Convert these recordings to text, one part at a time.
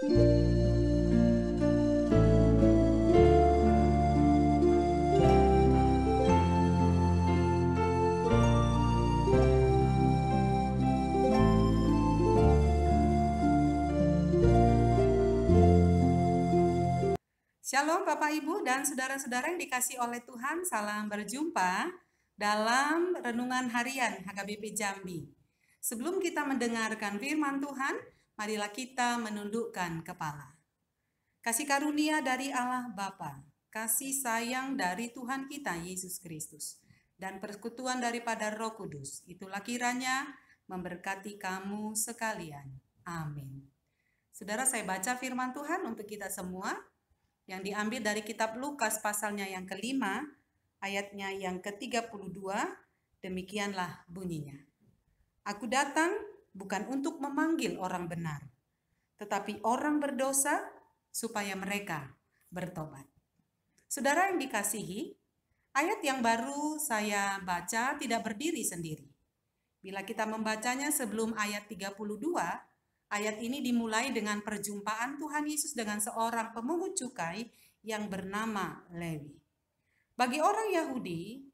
Shalom Bapak Ibu dan saudara-saudara yang dikasih oleh Tuhan, salam berjumpa dalam Renungan Harian HKBP Jambi. Sebelum kita mendengarkan firman Tuhan, marilah kita menundukkan kepala. Kasih karunia dari Allah Bapa, kasih sayang dari Tuhan kita Yesus Kristus, dan persekutuan daripada Roh Kudus, itulah kiranya memberkati kamu sekalian. Amin. Saudara, saya baca firman Tuhan untuk kita semua, yang diambil dari kitab Lukas pasalnya yang kelima, ayatnya yang ke-32, demikianlah bunyinya. Aku datang bukan untuk memanggil orang benar, tetapi orang berdosa supaya mereka bertobat. Saudara yang dikasihi, ayat yang baru saya baca tidak berdiri sendiri. Bila kita membacanya sebelum ayat 32, ayat ini dimulai dengan perjumpaan Tuhan Yesus dengan seorang pemungut cukai yang bernama Lewi. Bagi orang Yahudi,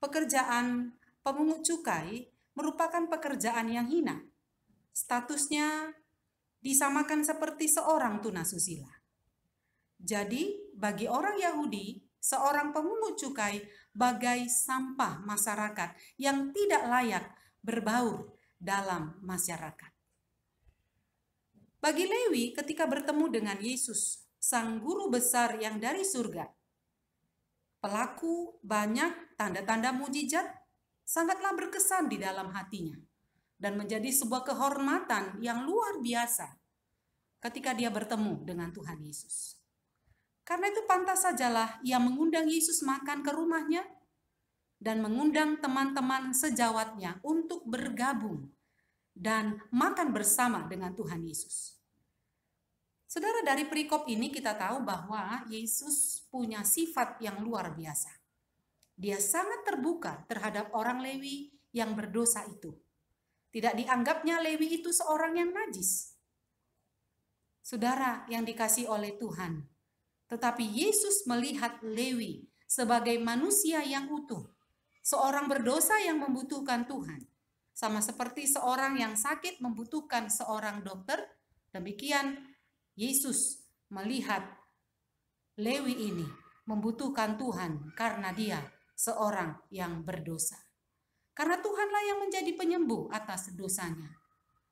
pekerjaan pemungut cukai merupakan pekerjaan yang hina. Statusnya disamakan seperti seorang tunasusila. Jadi, bagi orang Yahudi, seorang pemungut cukai bagai sampah masyarakat yang tidak layak berbaur dalam masyarakat. Bagi Lewi, ketika bertemu dengan Yesus, sang guru besar yang dari surga, pelaku banyak tanda-tanda mujizat, sangatlah berkesan di dalam hatinya dan menjadi sebuah kehormatan yang luar biasa ketika dia bertemu dengan Tuhan Yesus. Karena itu pantas sajalah ia mengundang Yesus makan ke rumahnya dan mengundang teman-teman sejawatnya untuk bergabung dan makan bersama dengan Tuhan Yesus. Saudara, dari perikop ini kita tahu bahwa Yesus punya sifat yang luar biasa. Dia sangat terbuka terhadap orang Lewi yang berdosa itu. Tidak dianggapnya Lewi itu seorang yang najis. Saudara yang dikasihi oleh Tuhan, tetapi Yesus melihat Lewi sebagai manusia yang utuh, seorang berdosa yang membutuhkan Tuhan. Sama seperti seorang yang sakit membutuhkan seorang dokter, demikian Yesus melihat Lewi ini membutuhkan Tuhan karena dia seorang yang berdosa. Karena Tuhanlah yang menjadi penyembuh atas dosanya.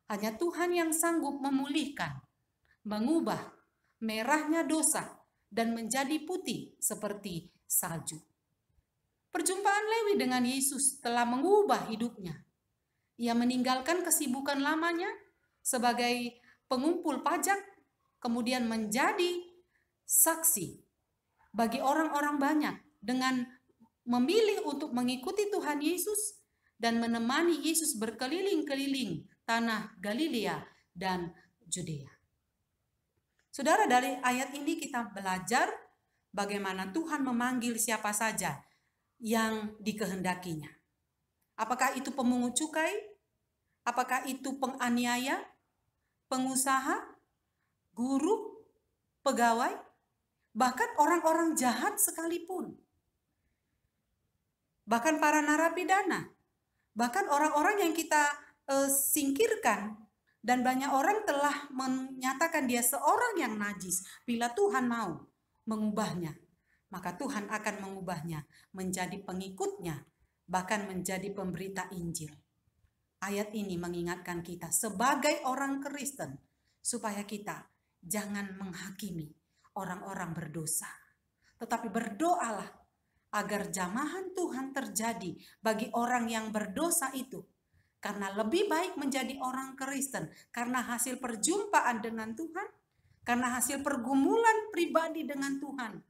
Hanya Tuhan yang sanggup memulihkan, mengubah merahnya dosa dan menjadi putih seperti salju. Perjumpaan Lewi dengan Yesus telah mengubah hidupnya. Ia meninggalkan kesibukan lamanya sebagai pengumpul pajak, kemudian menjadi saksi bagi orang-orang banyak dengan memilih untuk mengikuti Tuhan Yesus dan menemani Yesus berkeliling-keliling tanah Galilea dan Judea. Saudara, dari ayat ini kita belajar bagaimana Tuhan memanggil siapa saja yang dikehendakinya. Apakah itu pemungut cukai? Apakah itu penganiaya, pengusaha, guru, pegawai, bahkan orang-orang jahat sekalipun. Bahkan para narapidana, bahkan orang-orang yang kita singkirkan, dan banyak orang telah menyatakan dia seorang yang najis. Bila Tuhan mau mengubahnya, maka Tuhan akan mengubahnya menjadi pengikutnya, bahkan menjadi pemberita Injil. Ayat ini mengingatkan kita sebagai orang Kristen supaya kita jangan menghakimi orang-orang berdosa, tetapi berdoalah agar jamahan Tuhan terjadi bagi orang yang berdosa itu. Karena lebih baik menjadi orang Kristen karena hasil perjumpaan dengan Tuhan, karena hasil pergumulan pribadi dengan Tuhan,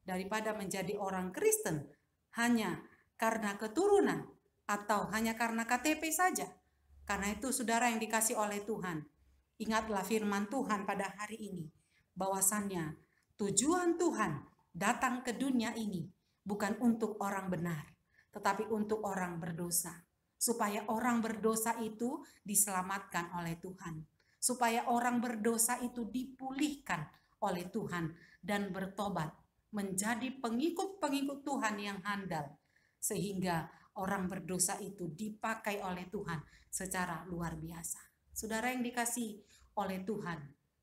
daripada menjadi orang Kristen hanya karena keturunan atau hanya karena KTP saja. Karena itu saudara yang dikasih oleh Tuhan, ingatlah firman Tuhan pada hari ini, bahwasannya tujuan Tuhan datang ke dunia ini bukan untuk orang benar, tetapi untuk orang berdosa. Supaya orang berdosa itu diselamatkan oleh Tuhan. supaya orang berdosa itu dipulihkan oleh Tuhan dan bertobat menjadi pengikut-pengikut Tuhan yang handal, sehingga orang berdosa itu dipakai oleh Tuhan secara luar biasa. Saudara yang dikasihi oleh Tuhan,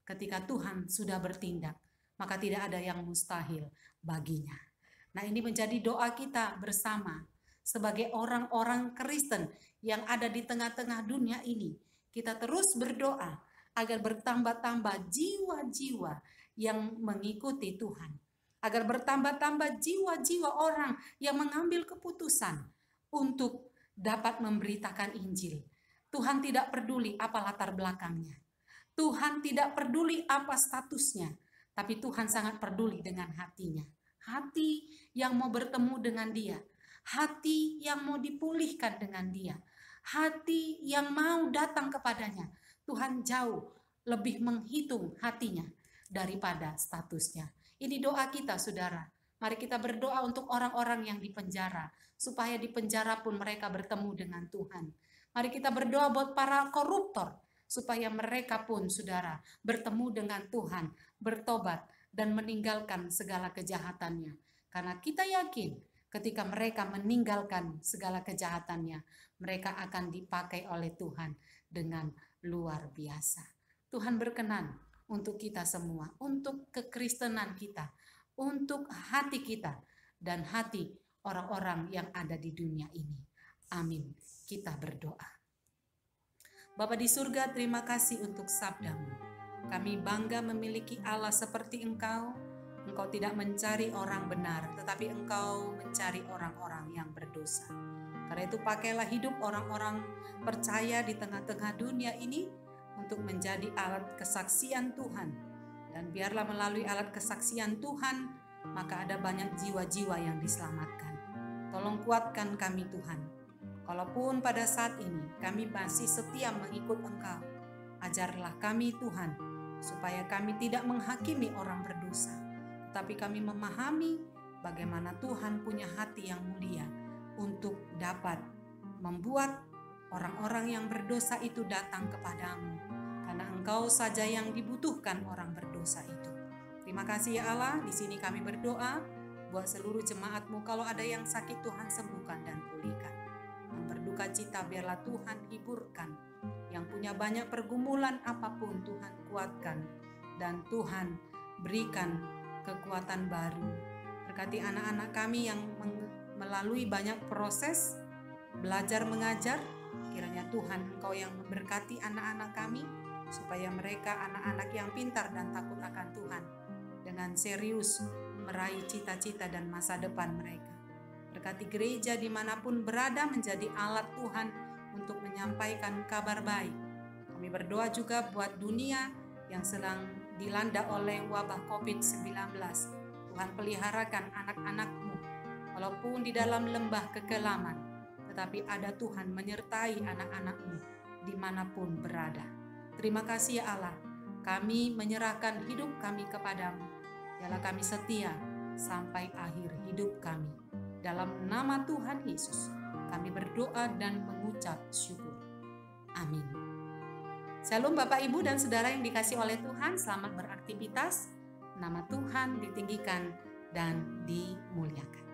ketika Tuhan sudah bertindak, maka tidak ada yang mustahil baginya. Nah, ini menjadi doa kita bersama sebagai orang-orang Kristen yang ada di tengah-tengah dunia ini. Kita terus berdoa agar bertambah-tambah jiwa-jiwa yang mengikuti Tuhan, agar bertambah-tambah jiwa-jiwa orang yang mengambil keputusan untuk dapat memberitakan Injil. Tuhan tidak peduli apa latar belakangnya. Tuhan tidak peduli apa statusnya, tapi Tuhan sangat peduli dengan hatinya. Hati yang mau bertemu dengan Dia, hati yang mau dipulihkan dengan Dia, hati yang mau datang kepadanya. Tuhan jauh lebih menghitung hatinya daripada statusnya. Ini doa kita, saudara. Mari kita berdoa untuk orang-orang yang di penjara, supaya di penjara pun mereka bertemu dengan Tuhan. Mari kita berdoa buat para koruptor, supaya mereka pun, saudara, bertemu dengan Tuhan, bertobat, dan meninggalkan segala kejahatannya. Karena kita yakin ketika mereka meninggalkan segala kejahatannya, mereka akan dipakai oleh Tuhan dengan luar biasa. Tuhan berkenan untuk kita semua, untuk kekristenan kita, untuk hati kita, dan hati orang-orang yang ada di dunia ini. Amin. Kita berdoa. Bapa di surga, terima kasih untuk sabda-Mu. Kami bangga memiliki Allah seperti Engkau. Engkau tidak mencari orang benar, tetapi Engkau mencari orang-orang yang berdosa. Karena itu pakailah hidup orang-orang percaya di tengah-tengah dunia ini untuk menjadi alat kesaksian Tuhan. Dan biarlah melalui alat kesaksian Tuhan, maka ada banyak jiwa-jiwa yang diselamatkan. Tolong kuatkan kami Tuhan. Walaupun pada saat ini kami masih setia mengikut Engkau, ajarlah kami Tuhan, supaya kami tidak menghakimi orang berdosa, tetapi kami memahami bagaimana Tuhan punya hati yang mulia untuk dapat membuat orang-orang yang berdosa itu datang kepadamu, karena Engkau saja yang dibutuhkan orang berdosa itu. Terima kasih ya Allah, di sini kami berdoa buat seluruh jemaat-Mu, kalau ada yang sakit Tuhan sembuhkan dan pulihkan. Yang berduka cita biarlah Tuhan hiburkan. Yang punya banyak pergumulan apapun Tuhan kuatkan. Dan Tuhan berikan kekuatan baru. Berkati anak-anak kami yang melalui banyak proses belajar mengajar. Kiranya Tuhan Engkau yang memberkati anak-anak kami, supaya mereka anak-anak yang pintar dan takut akan Tuhan, dengan serius meraih cita-cita dan masa depan mereka. Berkati gereja dimanapun berada menjadi alat Tuhan untuk menyampaikan kabar baik. Kami berdoa juga buat dunia yang sedang dilanda oleh wabah COVID-19. Tuhan peliharakan anak-anak-Mu, walaupun di dalam lembah kekelaman, tetapi ada Tuhan menyertai anak-anak-Mu dimanapun berada. Terima kasih ya Allah, kami menyerahkan hidup kami kepadamu. Biarlah kami setia sampai akhir hidup kami. Dalam nama Tuhan Yesus, kami berdoa dan mengucap syukur. Amin. Shalom Bapak, Ibu, dan Saudara yang dikasihi oleh Tuhan. Selamat beraktivitas. Nama Tuhan ditinggikan dan dimuliakan.